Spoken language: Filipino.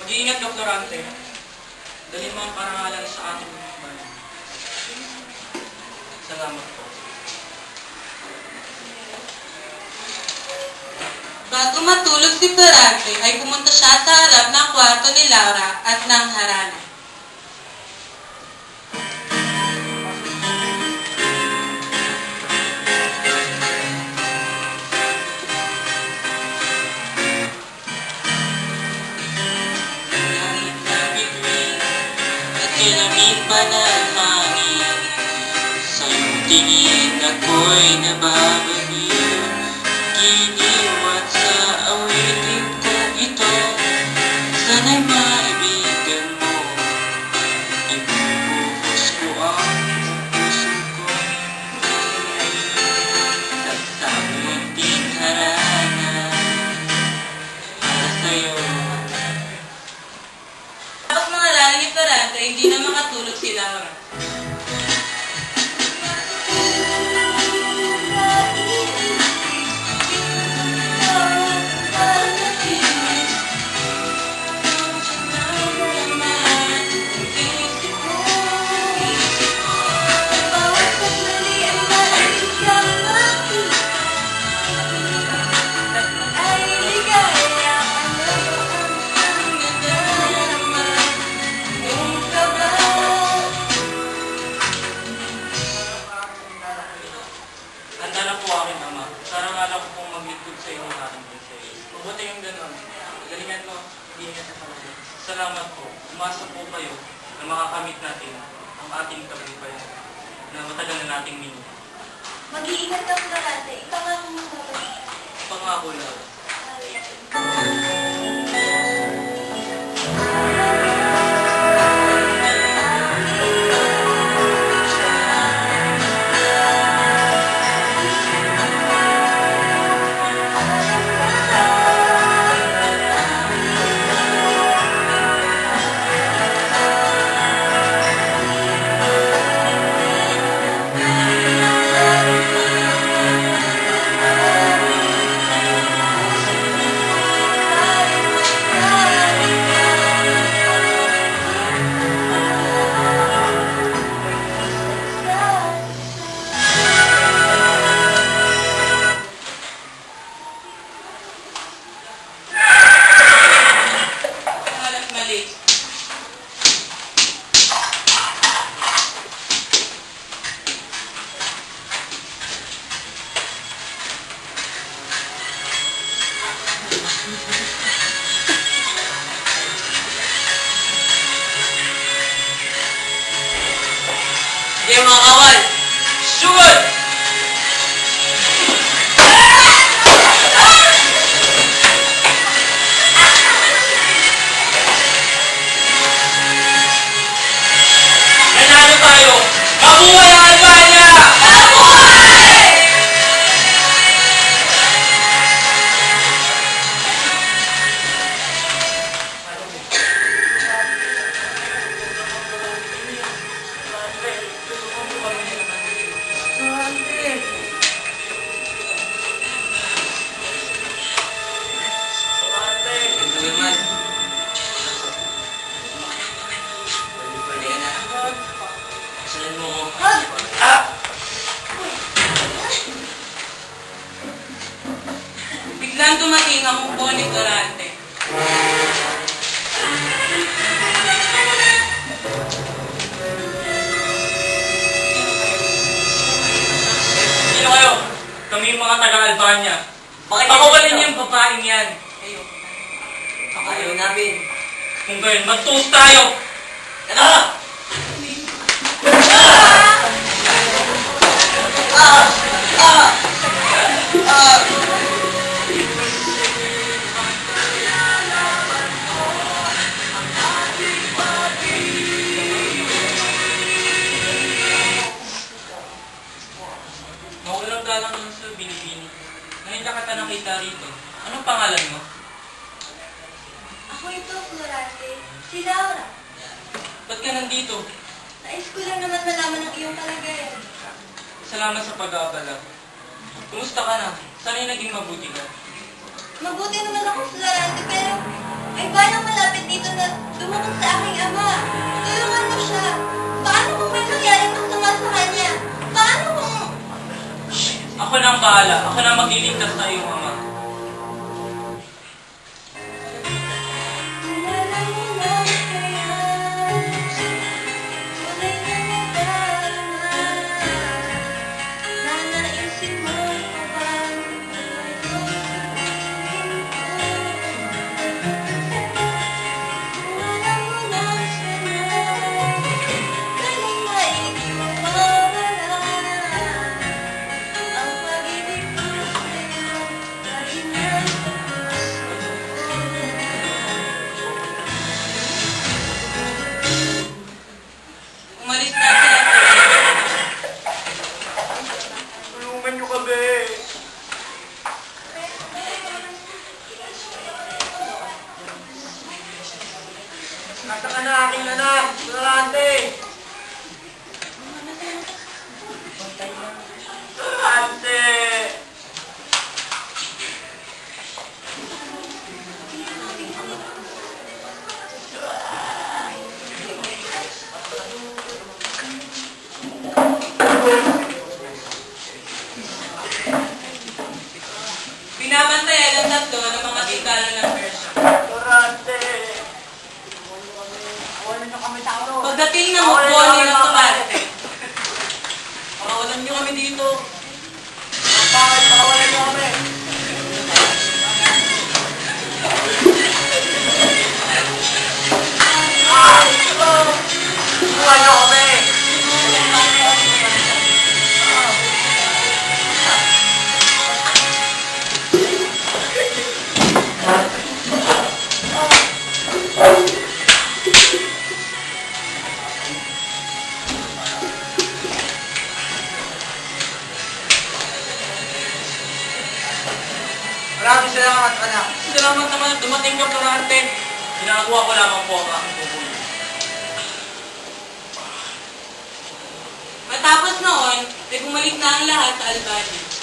Mag-iingat ka, Florante. Dalhin mo ang parangalan sa ating bayan. Salamat po. Bago matulog si Florante, ay pumunta siya sa harap ng kwarto ni Laura at ng harana. Lamig pa ng hangin, sa iyong tingin ako'y nababaliw. Giniwan sa awitin kong ito, sana'y maibigan mo. Ibubuhos ko ang puso ko sa munting harana para sa'yo. Tapos mga lala ni Florante, hindi na makatulog si Laura. Handa na po aking ama. Karangalan ko pong maglingkod sa inyong aking prinsesa. Mabuti yung gano'n. Galingan mo, ingat sa pamilya. Salamat po. Umasa po kayo na makakamit natin ang ating tagumpayan na matagal na nating minute. Mag-iingat ka, Florante. Ipangako mo ba? Pangako lang. Halos mali. Sige mga kawal! Shoot! Nanalo tayo! Mabuhay ang Albania! Mabuhay! Biglang dumating ang upo ni Florante. Sino kayo? Kami yung mga taga-Albania. Bakit Pakawalan dito? niyo yung babaeng yan. Ayaw namin. Kung gayon, mag-toast tayo! Ano? Mawalang galang lang sa binibini. Ngayon lang kita nakita rito. Anong pangalan mo? Ako ito, Florante. Si Laura. Ba't ka nandito? Nais ko lang naman malaman ang iyong kalagayan. Salamat sa pag-aabala. Kumusta ka na? Sana'y naging mabuti ka. Mabuti naman ako, Florante, pero may bayang malapit dito na ako nang bahala. Ako na magliligtas sa iyong ama. Umalis na sila. Tulungan niyo kami. Nasa ka na aking anak, Dorante. Dorante. Binabantayan ng tatlo ng mga sundalo ng Persia. Dorante. Wala niyo kami tao. Pagdating ng hukbo nila Turante, Pakawalan niyo kami dito. Bakit? Pakawalan niyo kami. Tulungan niyo kami. Maraming salamat, anak. Salamat naman at dumating ka Turante. Ginagawa ko lamang po ang aking bubuli. matapos noon, ay bumalik na ang lahat sa Albany.